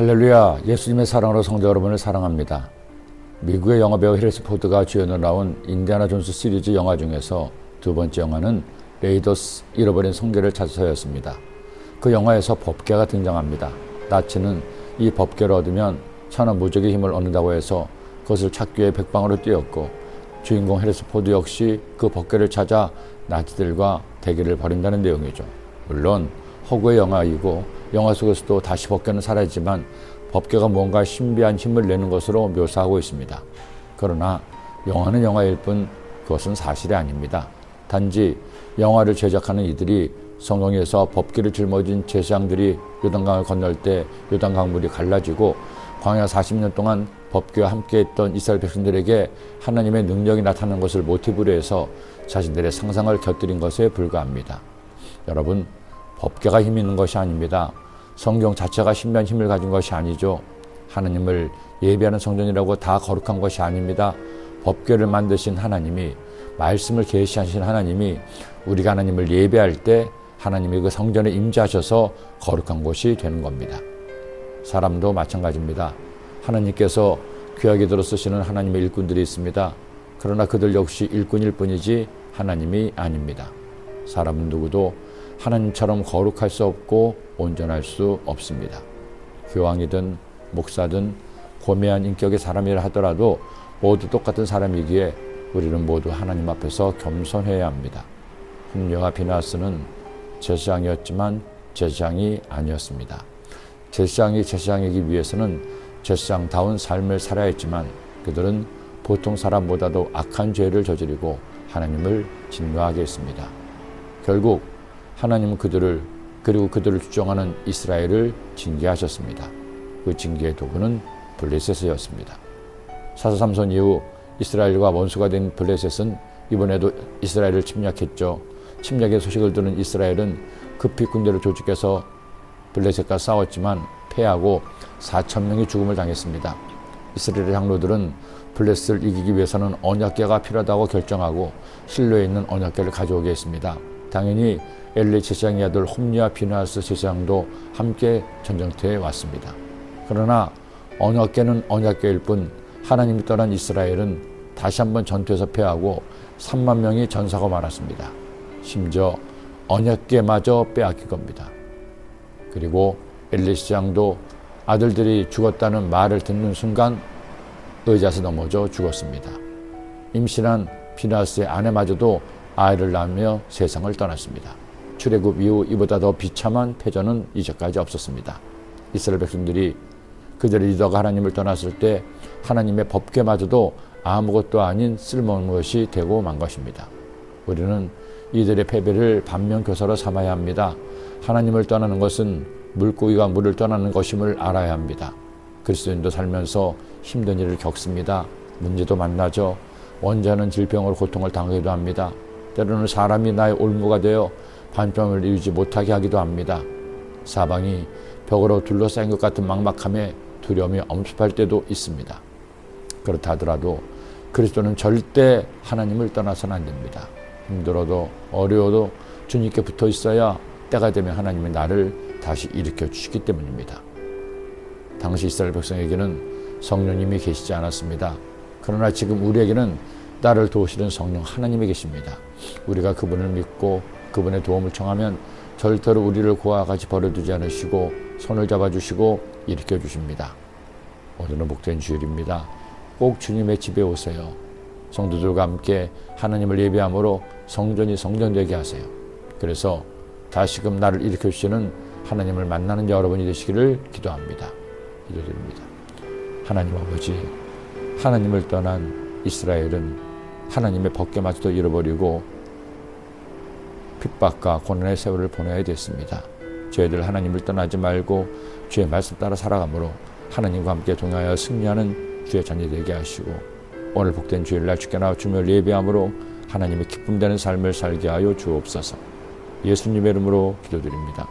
할렐루야, 예수님의 사랑으로 성도 여러분을 사랑합니다. 미국의 영화배우 해리슨 포드가 주연으로 나온 인디아나 존스 시리즈 영화 중에서 두 번째 영화는 레이더스 잃어버린 성계를 찾아서였습니다. 그 영화에서 법궤가 등장합니다. 나치는 이 법궤를 얻으면 천하무적의 힘을 얻는다고 해서 그것을 찾기 위해 백방으로 뛰었고, 주인공 해리슨 포드 역시 그 법궤를 찾아 나치들과 대결을 벌인다는 내용이죠. 물론 허구의 영화이고 영화 속에서도 다시 법궤는 사라지지만 법궤가 뭔가 신비한 힘을 내는 것으로 묘사하고 있습니다. 그러나 영화는 영화일 뿐 그것은 사실이 아닙니다. 단지 영화를 제작하는 이들이 성경에서 법궤를 짊어진 제사장들이 요단강을 건널 때 요단강물이 갈라지고 광야 40년 동안 법궤와 함께했던 이스라엘 백성들에게 하나님의 능력이 나타나는 것을 모티브로 해서 자신들의 상상을 곁들인 것에 불과합니다. 여러분, 법궤가 힘 있는 것이 아닙니다. 성경 자체가 신비한 힘을 가진 것이 아니죠. 하나님을 예배하는 성전이라고 다 거룩한 것이 아닙니다. 법궤를 만드신 하나님이, 말씀을 계시하신 하나님이 우리가 하나님을 예배할 때 하나님이 그 성전에 임재하셔서 거룩한 곳이 되는 겁니다. 사람도 마찬가지입니다. 하나님께서 귀하게 들어 쓰시는 하나님의 일꾼들이 있습니다. 그러나 그들 역시 일꾼일 뿐이지 하나님이 아닙니다. 사람은 누구도 하나님처럼 거룩할 수 없고 온전할 수 없습니다. 교황이든 목사든 고매한 인격의 사람이라 하더라도 모두 똑같은 사람이기에 우리는 모두 하나님 앞에서 겸손해야 합니다. 홈녀와 비나스는 제사장이었지만 제사장이 아니었습니다. 제사장이 제사장이기 위해서는 제사장다운 삶을 살아야 했지만 그들은 보통 사람보다도 악한 죄를 저지르고 하나님을 진노하게 했습니다. 결국 하나님은 그들을, 그리고 그들을 추종하는 이스라엘을 징계하셨습니다. 그 징계의 도구는 블레셋이었습니다. 사사 삼손 이후 이스라엘과 원수가 된 블레셋은 이번에도 이스라엘을 침략했죠. 침략의 소식을 들은 이스라엘은 급히 군대를 조직해서 블레셋과 싸웠지만 패하고 4,000명이 죽음을 당했습니다. 이스라엘의 장로들은 블레셋을 이기기 위해서는 언약궤가 필요하다고 결정하고 실로에 있는 언약궤를 가져오게 했습니다. 당연히 엘리 제사장의 아들 홈리와 비나스 제사장도 함께 전쟁터에 왔습니다. 그러나 언약궤는 언약궤일 뿐 하나님이 떠난 이스라엘은 다시 한번 전투에서 패하고 3만 명이 전사하고 말았습니다. 심지어 언약궤마저 빼앗긴 겁니다. 그리고 엘리 제사장도 아들들이 죽었다는 말을 듣는 순간 의자에서 넘어져 죽었습니다. 임신한 비나스의 아내마저도 아이를 낳으며 세상을 떠났습니다. 출애굽 이후 이보다 더 비참한 패전은 이제까지 없었습니다. 이스라엘 백성들이 그들의 리더가 하나님을 떠났을 때 하나님의 법궤마저도 아무것도 아닌 쓸모없는 것이 되고 만 것입니다. 우리는 이들의 패배를 반면교사로 삼아야 합니다. 하나님을 떠나는 것은 물고기가 물을 떠나는 것임을 알아야 합니다. 그리스도인도 살면서 힘든 일을 겪습니다. 문제도 만나죠. 원자는 질병으로 고통을 당하기도 합니다. 때로는 사람이 나의 올무가 되어 반점을 이루지 못하게 하기도 합니다. 사방이 벽으로 둘러싸인 것 같은 막막함에 두려움이 엄습할 때도 있습니다. 그렇다 하더라도 그리스도는 절대 하나님을 떠나서는 안 됩니다. 힘들어도 어려워도 주님께 붙어 있어야 때가 되면 하나님이 나를 다시 일으켜 주시기 때문입니다. 당시 이스라엘 백성에게는 성령님이 계시지 않았습니다. 그러나 지금 우리에게는 나를 도우시는 성령 하나님이 계십니다. 우리가 그분을 믿고 그분의 도움을 청하면 절대로 우리를 그와 같이 버려두지 않으시고 손을 잡아주시고 일으켜 주십니다. 오늘은 복된 주일입니다. 꼭 주님의 집에 오세요. 성도들과 함께 하나님을 예배함으로 성전이 성전되게 하세요. 그래서 다시금 나를 일으켜 주시는 하나님을 만나는 여러분이 되시기를 기도합니다. 기도드립니다. 하나님 아버지, 하나님을 떠난 이스라엘은 하나님의 법궤마저도 잃어버리고 핍박과 고난의 세월을 보내야 됐습니다. 저희들 하나님을 떠나지 말고 주의 말씀 따라 살아가므로 하나님과 함께 동행하여 승리하는 주의 자녀 되게 하시고 오늘 복된 주일날 주께 나와 주님을 예배함으로 하나님의 기쁨되는 삶을 살게 하여 주옵소서. 예수님의 이름으로 기도드립니다.